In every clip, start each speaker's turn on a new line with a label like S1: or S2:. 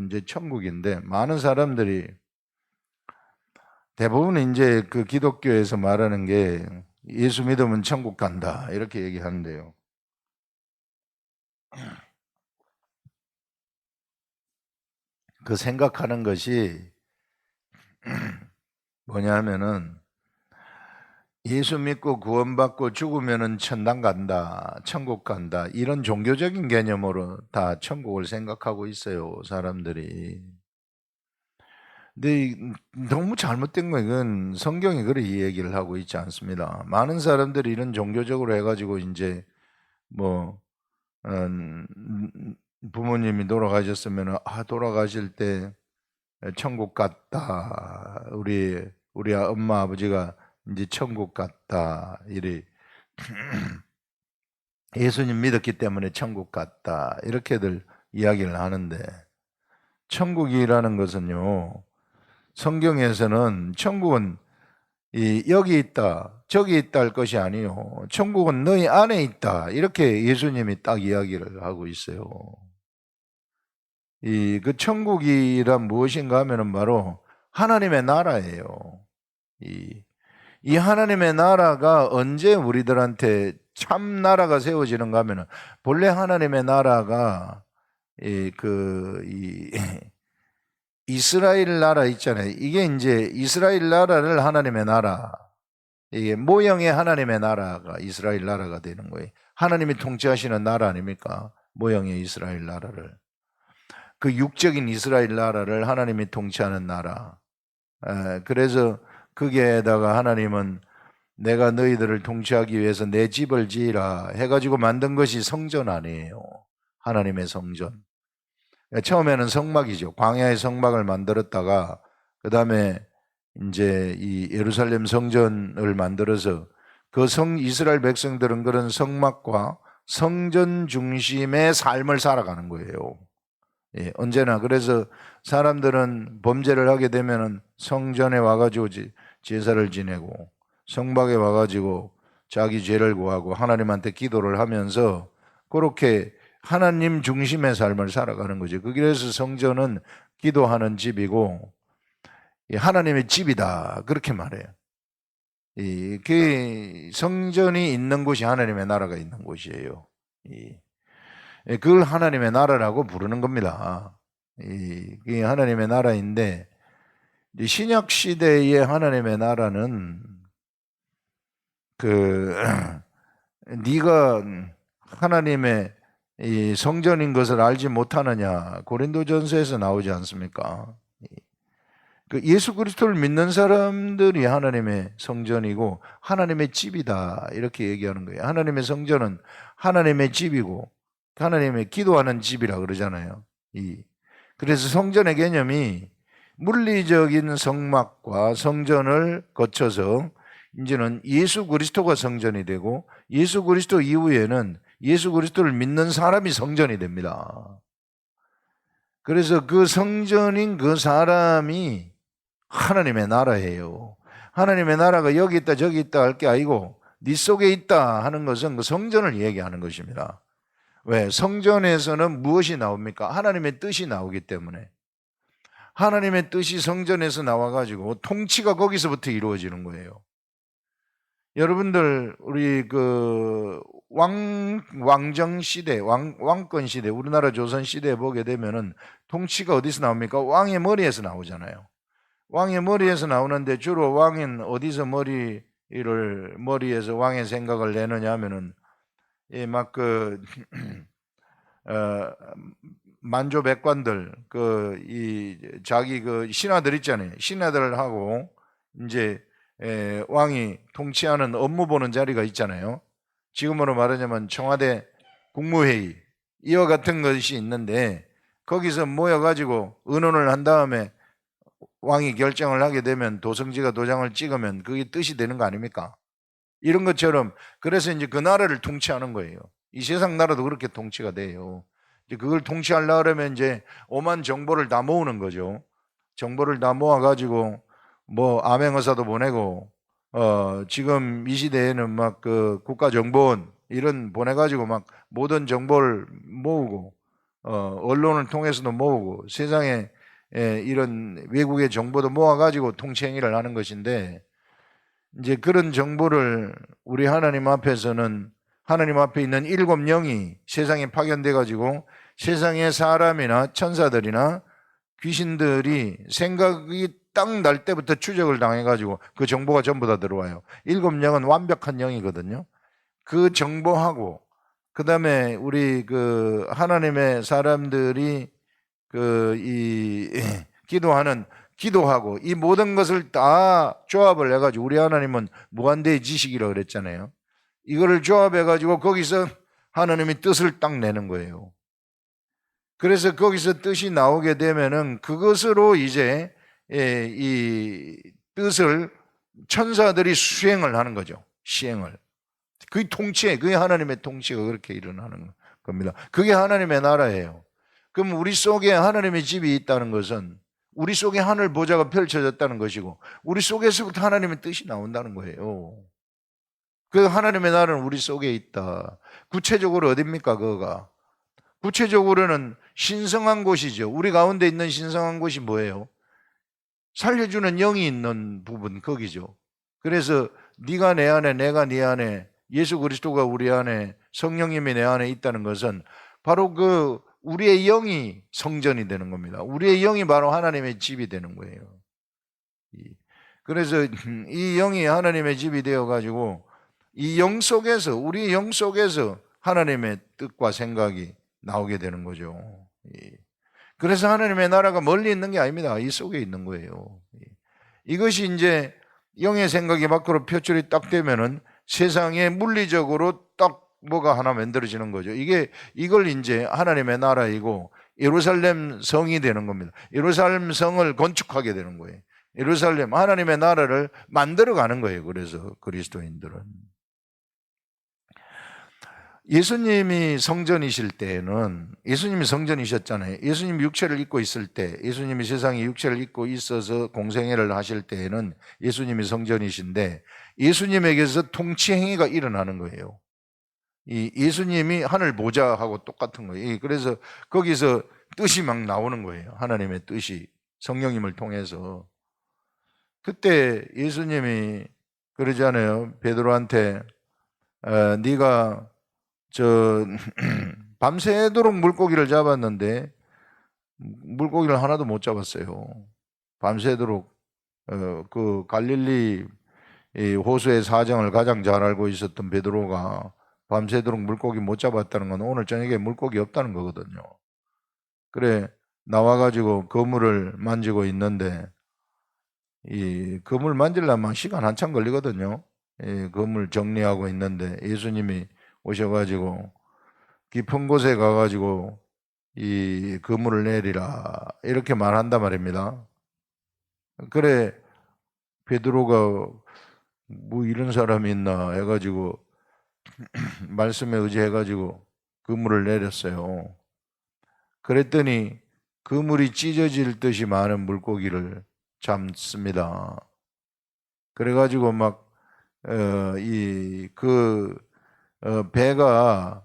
S1: 이제 천국인데, 많은 사람들이 대부분 이제 그 기독교에서 말하는 게 예수 믿으면 천국 간다 이렇게 얘기하는데요. 그 생각하는 것이 뭐냐면은 예수 믿고 구원받고 죽으면은 천당 간다, 천국 간다 이런 종교적인 개념으로 다 천국을 생각하고 있어요, 사람들이. 근데 너무 잘못된 거, 이건 성경이 그래 이 얘기를 하고 있지 않습니다. 많은 사람들이 이런 종교적으로 해가지고 이제 뭐 부모님이 돌아가셨으면 돌아가실 때 천국 갔다, 우리 엄마 아버지가 이제 천국 갔다, 이래 예수님 믿었기 때문에 천국 갔다 이렇게들 이야기를 하는데, 천국이라는 것은요, 성경에서는 천국은 여기 있다, 저기 있다 할 것이 아니요, 천국은 너희 안에 있다 이렇게 예수님이 딱 이야기를 하고 있어요. 그 천국이란 무엇인가 하면은 바로 하나님의 나라예요. 이 하나님의 나라가 언제 우리들한테 참 나라가 세워지는가 하면은, 본래 하나님의 나라가 이스라엘 나라 있잖아요. 이게 이제 이스라엘 나라를 하나님의 나라, 이게 모형의 하나님의 나라가 이스라엘 나라가 되는 거예요. 하나님이 통치하시는 나라 아닙니까? 모형의 이스라엘 나라를. 그 육적인 이스라엘 나라를 하나님이 통치하는 나라. 그래서 거기에다가 하나님은 내가 너희들을 통치하기 위해서 내 집을 지으라 해가지고 만든 것이 성전 아니에요. 하나님의 성전. 처음에는 성막이죠. 광야의 성막을 만들었다가 그 다음에 이제 이 예루살렘 성전을 만들어서 그 이스라엘 백성들은 그런 성막과 성전 중심의 삶을 살아가는 거예요. 언제나. 그래서 사람들은 범죄를 하게 되면은 성전에 와가지고 제사를 지내고 성막에 와가지고 자기 죄를 구하고 하나님한테 기도를 하면서 그렇게 하나님 중심의 삶을 살아가는 거죠. 그래서 성전은 기도하는 집이고 하나님의 집이다 그렇게 말해요. 그 성전이 있는 곳이 하나님의 나라가 있는 곳이에요. 그걸 하나님의 나라라고 부르는 겁니다. 이게 하나님의 나라인데, 신약 시대의 하나님의 나라는 네가 하나님의 이 성전인 것을 알지 못하느냐, 고린도전서에서 나오지 않습니까? 예수 그리스도를 믿는 사람들이 하나님의 성전이고 하나님의 집이다 이렇게 얘기하는 거예요. 하나님의 성전은 하나님의 집이고 하나님의 기도하는 집이라 그러잖아요. 그래서 성전의 개념이 물리적인 성막과 성전을 거쳐서 이제는 예수 그리스도가 성전이 되고, 예수 그리스도 이후에는 예수 그리스도를 믿는 사람이 성전이 됩니다. 그래서 그 성전인 그 사람이 하나님의 나라예요. 하나님의 나라가 여기 있다 저기 있다 할 게 아니고 네 속에 있다 하는 것은 그 성전을 얘기하는 것입니다. 왜? 성전에서는 무엇이 나옵니까? 하나님의 뜻이 나오기 때문에. 하나님의 뜻이 성전에서 나와가지고 통치가 거기서부터 이루어지는 거예요. 여러분들 우리 왕정 시대, 왕권 시대, 우리나라 조선 시대에 보게 되면은 통치가 어디서 나옵니까? 왕의 머리에서 나오잖아요. 왕의 머리에서 나오는데 주로 왕은 어디서 머리에서 왕의 생각을 내느냐 하면은 만조백관들 자기 신하들 있잖아요. 신하들하고 이제 왕이 통치하는 업무 보는 자리가 있잖아요. 지금으로 말하자면 청와대 국무회의 이와 같은 것이 있는데, 거기서 모여가지고 의논을 한 다음에 왕이 결정을 하게 되면 도성지가 도장을 찍으면 그게 뜻이 되는 거 아닙니까? 이런 것처럼, 그래서 이제 그 나라를 통치하는 거예요. 이 세상 나라도 그렇게 통치가 돼요. 이제 그걸 통치하려면 이제 오만 정보를 다 모으는 거죠. 정보를 다 모아가지고 뭐 암행어사도 보내고, 지금 이 시대에는 막 국가정보원 이런 보내가지고 막 모든 정보를 모으고, 언론을 통해서도 모으고 세상에 이런 외국의 정보도 모아가지고 통치 행위를 하는 것인데, 이제 그런 정보를 우리 하나님 앞에서는 하나님 앞에 있는 7영이 세상에 파견돼 가지고 세상의 사람이나 천사들이나 귀신들이 생각이 딱 날 때부터 추적을 당해 가지고 그 정보가 전부 다 들어와요. 7영은 완벽한 영이거든요. 그 정보하고 그다음에 우리 그 하나님의 사람들이 기도하고 이 모든 것을 다 조합을 해가지고, 우리 하나님은 무한대의 지식이라고 그랬잖아요. 이거를 조합해가지고 거기서 하나님이 뜻을 딱 내는 거예요. 그래서 거기서 뜻이 나오게 되면은 그것으로 이제 이 뜻을 천사들이 수행을 하는 거죠. 시행을. 그게 하나님의 통치가 그렇게 일어나는 겁니다. 그게 하나님의 나라예요. 그럼 우리 속에 하나님의 집이 있다는 것은 우리 속에 하늘 보좌가 펼쳐졌다는 것이고, 우리 속에서부터 하나님의 뜻이 나온다는 거예요. 그 하나님의 나라는 우리 속에 있다. 구체적으로 어딥니까 그거가? 구체적으로는 신성한 곳이죠. 우리 가운데 있는 신성한 곳이 뭐예요? 살려주는 영이 있는 부분, 거기죠. 그래서 네가 내 안에, 내가 네 안에, 예수 그리스도가 우리 안에, 성령님이 내 안에 있다는 것은 바로 그 우리의 영이 성전이 되는 겁니다. 우리의 영이 바로 하나님의 집이 되는 거예요. 그래서 이 영이 하나님의 집이 되어가지고 이 영 속에서, 우리 영 속에서 하나님의 뜻과 생각이 나오게 되는 거죠. 그래서 하나님의 나라가 멀리 있는 게 아닙니다. 이 속에 있는 거예요. 이것이 이제 영의 생각이 밖으로 표출이 딱 되면은 세상에 물리적으로 딱 뭐가 하나 만들어지는 거죠. 이걸 이제 하나님의 나라이고 예루살렘 성이 되는 겁니다. 예루살렘 성을 건축하게 되는 거예요. 예루살렘, 하나님의 나라를 만들어 가는 거예요. 그래서 그리스도인들은. 예수님이 성전이실 때에는, 예수님이 성전이셨잖아요. 예수님이 육체를 입고 있을 때, 예수님이 세상에 육체를 입고 있어서 공생애를 하실 때에는 예수님이 성전이신데, 예수님에게서 통치행위가 일어나는 거예요. 이 예수님이 하늘 보좌하고 똑같은 거예요. 그래서 거기서 뜻이 막 나오는 거예요. 하나님의 뜻이 성령님을 통해서. 그때 예수님이 그러잖아요. 베드로한테 네가 밤새도록 물고기를 잡았는데 물고기를 하나도 못 잡았어요. 밤새도록 그 갈릴리 호수의 사정을 가장 잘 알고 있었던 베드로가 밤새도록 물고기 못 잡았다는 건 오늘 저녁에 물고기 없다는 거거든요. 그래 나와가지고 그물을 만지고 있는데, 이 그물 만지려면 시간 한참 걸리거든요. 그물 정리하고 있는데 예수님이 오셔가지고 깊은 곳에 가가지고 이 그물을 내리라 이렇게 말한단 말입니다. 그래 베드로가 뭐 이런 사람이 있나 해가지고 말씀에 의지해가지고 그물을 내렸어요. 그랬더니 그물이 찢어질 듯이 많은 물고기를 잡습니다. 그래가지고 막 배가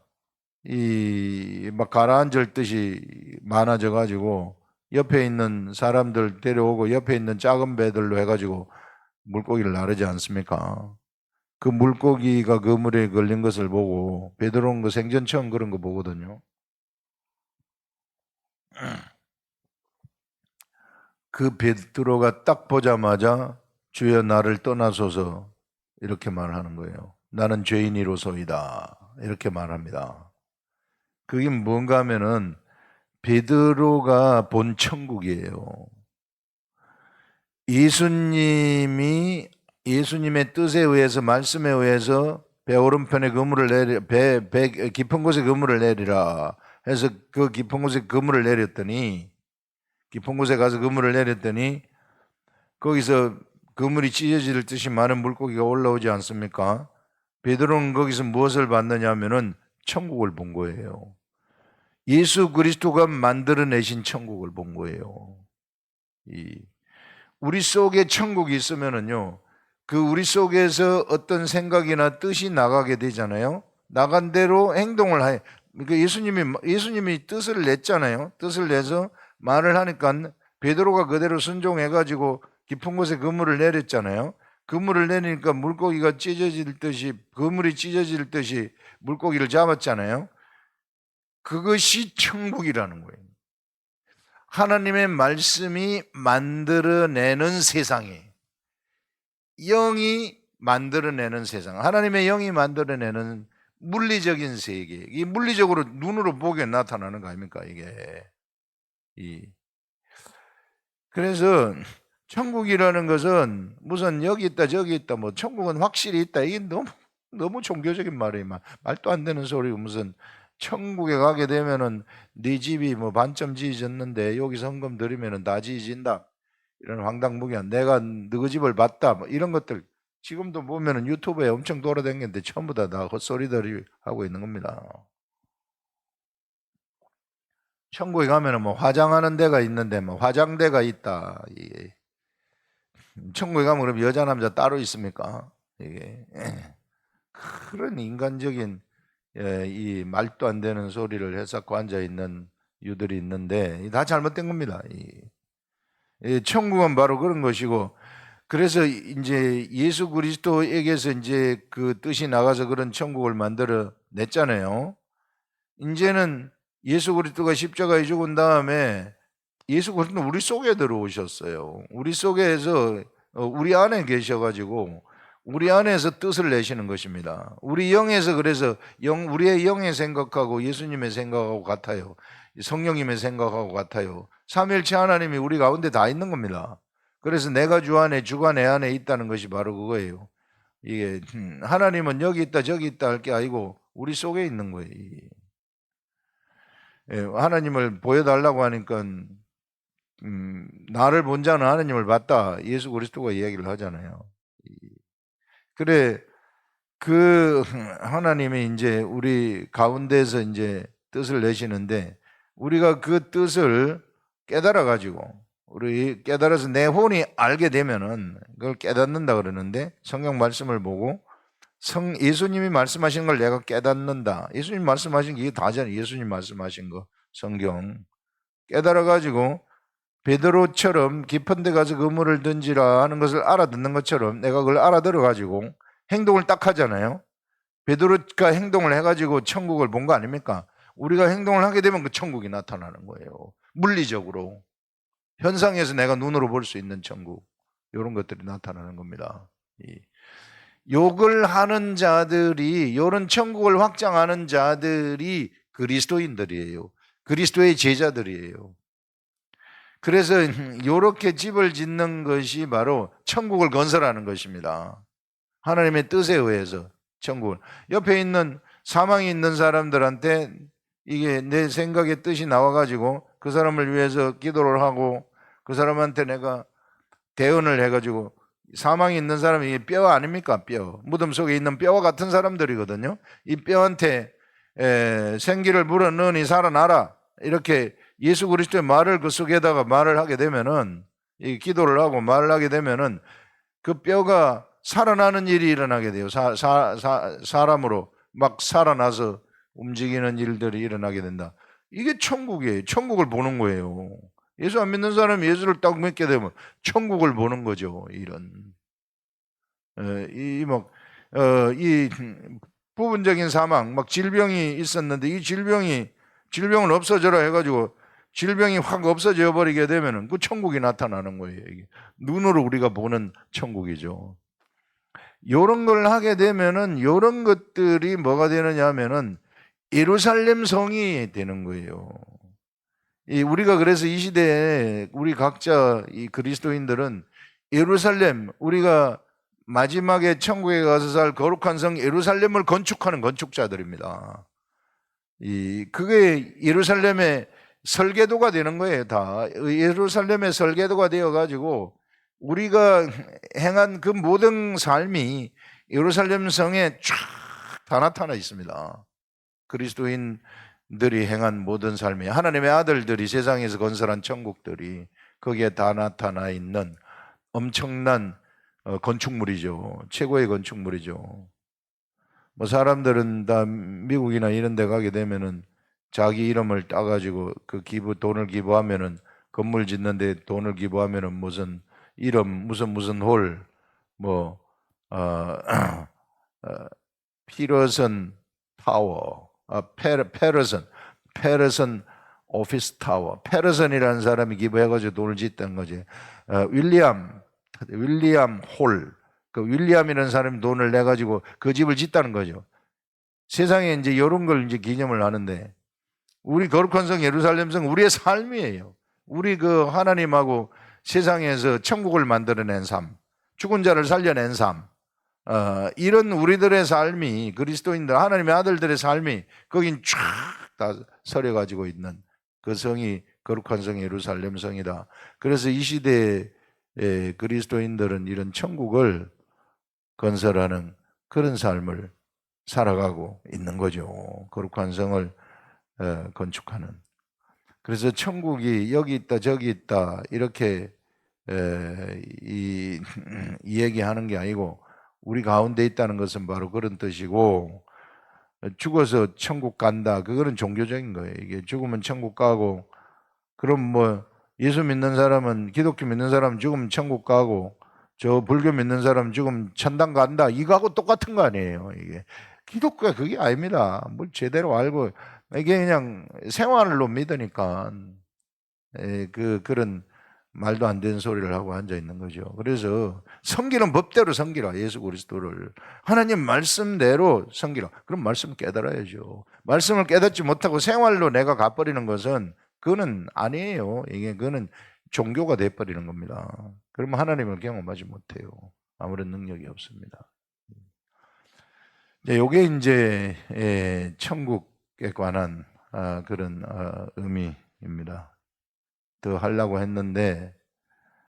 S1: 막 가라앉을 듯이 많아져가지고 옆에 있는 사람들 데려오고 옆에 있는 작은 배들로 해가지고 물고기를 나르지 않습니까? 그 물고기가 그물에 걸린 것을 보고 베드로는 그 생전 처음 그런 거 보거든요. 그 베드로가 딱 보자마자 주여 나를 떠나소서 이렇게 말하는 거예요. 나는 죄인이로소이다 이렇게 말합니다. 그게 뭔가 하면은 베드로가 본 천국이에요. 예수님의 뜻에 의해서, 말씀에 의해서 배 오른편에 깊은 곳에 그물을 내리라 해서 그 깊은 곳에 그물을 내렸더니, 깊은 곳에 가서 그물을 내렸더니 거기서 그물이 찢어질 듯이 많은 물고기가 올라오지 않습니까? 베드로는 거기서 무엇을 봤느냐 하면은 천국을 본 거예요. 예수 그리스도가 만들어내신 천국을 본 거예요. 우리 속에 천국이 있으면은요, 그 우리 속에서 어떤 생각이나 뜻이 나가게 되잖아요. 나간 대로 행동을 해. 그러니까 예수님이 뜻을 냈잖아요. 뜻을 내서 말을 하니까 베드로가 그대로 순종해가지고 깊은 곳에 그물을 내렸잖아요. 그물을 내리니까 물고기가 찢어질 듯이, 그물이 찢어질 듯이 물고기를 잡았잖아요. 그것이 천국이라는 거예요. 하나님의 말씀이 만들어내는 세상에, 영이 만들어내는 세상, 하나님의 영이 만들어내는 물리적인 세계, 이 물리적으로 눈으로 보게 나타나는 거 아닙니까 이게. 그래서 천국이라는 것은 무슨 여기 있다 저기 있다, 뭐 천국은 확실히 있다, 이게 너무 종교적인 말이에요. 말도 안 되는 소리고, 무슨 천국에 가게 되면은 네 집이 뭐 반쯤 지어졌는데 여기서 헌금 드리면은 다 지어진다, 이런 황당무계한, 내가 너희 집을 봤다, 뭐 이런 것들 지금도 보면은 유튜브에 엄청 돌아다니는데 전부 다 헛소리들이 하고 있는 겁니다. 천국에 가면은 뭐 화장하는 데가 있는데 뭐 화장대가 있다. 이게 천국에 가면 그럼 여자 남자 따로 있습니까? 이게 그런 인간적인 이 말도 안 되는 소리를 해석하고 앉아 있는 유들이 있는데 다 잘못된 겁니다. 이 천국은 바로 그런 것이고, 그래서 이제 예수 그리스도에게서 이제 그 뜻이 나가서 그런 천국을 만들어 냈잖아요. 이제는 예수 그리스도가 십자가에 죽은 다음에 예수 그리스도는 우리 속에 들어오셨어요. 우리 속에서 우리 안에 계셔가지고 우리 안에서 뜻을 내시는 것입니다. 우리 영에서, 그래서 우리의 영의 생각하고 예수님의 생각하고 같아요. 성령님의 생각하고 같아요. 삼일체 하나님이 우리 가운데 다 있는 겁니다. 그래서 내가 주 안에, 주가 내 안에 있다는 것이 바로 그거예요. 이게 하나님은 여기 있다 저기 있다 할 게 아니고 우리 속에 있는 거예요. 하나님을 보여달라고 하니까 나를 본 자는 하나님을 봤다, 예수 그리스도가 이야기를 하잖아요. 그래, 그 하나님이 이제 우리 가운데서 이제 뜻을 내시는데, 우리가 그 뜻을 깨달아 가지고, 우리 깨달아서 내 혼이 알게 되면은 그걸 깨닫는다 그러는데, 성경 말씀을 보고 예수님이 말씀하신 걸 내가 깨닫는다. 예수님 말씀하신 게 이게 다잖아요. 예수님 말씀하신 거 성경 깨달아 가지고 베드로처럼 깊은 데 가서 그물을 던지라 하는 것을 알아듣는 것처럼 내가 그걸 알아들어 가지고 행동을 딱 하잖아요. 베드로가 행동을 해가지고 천국을 본 거 아닙니까? 우리가 행동을 하게 되면 그 천국이 나타나는 거예요. 물리적으로 현상에서 내가 눈으로 볼 수 있는 천국, 이런 것들이 나타나는 겁니다. 욕을 하는 자들이, 이런 천국을 확장하는 자들이 그리스도인들이에요. 그리스도의 제자들이에요. 그래서 이렇게 집을 짓는 것이 바로 천국을 건설하는 것입니다. 하나님의 뜻에 의해서 천국을. 옆에 있는 사망이 있는 사람들한테 이게 내 생각의 뜻이 나와가지고 그 사람을 위해서 기도를 하고 그 사람한테 내가 대언을 해가지고, 사망이 있는 사람이 이게 뼈 아닙니까? 뼈. 무덤 속에 있는 뼈와 같은 사람들이거든요. 이 뼈한테 생기를 불어넣으니 살아나라, 이렇게 예수 그리스도의 말을 그 속에다가 말을 하게 되면은, 이 기도를 하고 말을 하게 되면은 그 뼈가 살아나는 일이 일어나게 돼요. 사람으로 막 살아나서 움직이는 일들이 일어나게 된다. 이게 천국이에요. 천국을 보는 거예요. 예수 안 믿는 사람이 예수를 딱 믿게 되면 천국을 보는 거죠. 이 부분적인 사망, 막 질병이 있었는데 이 질병은 없어져라 해가지고 질병이 확 없어져 버리게 되면은 그 천국이 나타나는 거예요. 이게 눈으로 우리가 보는 천국이죠. 이런 걸 하게 되면은 이런 것들이 뭐가 되느냐 하면은 예루살렘 성이 되는 거예요. 우리가 그래서 이 시대에 우리 각자 이 그리스도인들은 예루살렘, 우리가 마지막에 천국에 가서 살 거룩한 성 예루살렘을 건축하는 건축자들입니다. 그게 예루살렘의 설계도가 되는 거예요. 다 예루살렘의 설계도가 되어 가지고 우리가 행한 그 모든 삶이 예루살렘 성에 쫙 다 나타나 있습니다. 그리스도인들이 행한 모든 삶이, 하나님의 아들들이 세상에서 건설한 천국들이 거기에 다 나타나 있는 엄청난 건축물이죠. 최고의 건축물이죠. 뭐 사람들은 다 미국이나 이런 데 가게 되면은 자기 이름을 따가지고 그 돈을 기부하면은 건물 짓는데 돈을 기부하면은 무슨 이름, 무슨 홀, 뭐, 어, 피러슨 타워, 페러슨 오피스 타워, 페러슨이라는 사람이 기부해가지고 돈을 짓던 거지. 윌리엄 홀, 그 윌리엄이라는 사람이 돈을 내가지고 그 집을 짓다는 거죠. 세상에 이제 이런 걸 이제 기념을 하는데, 우리 거룩한 성 예루살렘 성 우리의 삶이에요. 우리 그 하나님하고 세상에서 천국을 만들어낸 삶, 죽은 자를 살려낸 삶, 이런 우리들의 삶이, 그리스도인들 하나님의 아들들의 삶이 거긴 쫙 다 서려가지고 있는 그 성이 거룩한 성 예루살렘 성이다. 그래서 이 시대에 그리스도인들은 이런 천국을 건설하는 그런 삶을 살아가고 있는 거죠. 거룩한 성을 건축하는. 그래서 천국이 여기 있다 저기 있다 이렇게 이 얘기하는 게 아니고 우리 가운데 있다는 것은 바로 그런 뜻이고, 죽어서 천국 간다 그거는 종교적인 거예요. 이게 죽으면 천국 가고, 그럼 뭐 예수 믿는 사람은, 기독교 믿는 사람은 죽으면 천국 가고 저 불교 믿는 사람은 죽으면 천당 간다 이거하고 똑같은 거 아니에요. 이게 기독교가 그게 아닙니다. 뭘 제대로 알고, 이게 그냥 생활로 믿으니까 그런 말도 안 되는 소리를 하고 앉아 있는 거죠. 그래서 섬기는 법대로 섬기라. 예수 그리스도를 하나님 말씀대로 섬기라. 그럼 말씀 깨달아야죠. 말씀을 깨닫지 못하고 생활로 내가 가버리는 것은 그거는 아니에요. 이게 그거는 종교가 돼버리는 겁니다. 그러면 하나님을 경험하지 못해요. 아무런 능력이 없습니다. 이게 이제 천국에 관한 그런 의미입니다. 더 하려고 했는데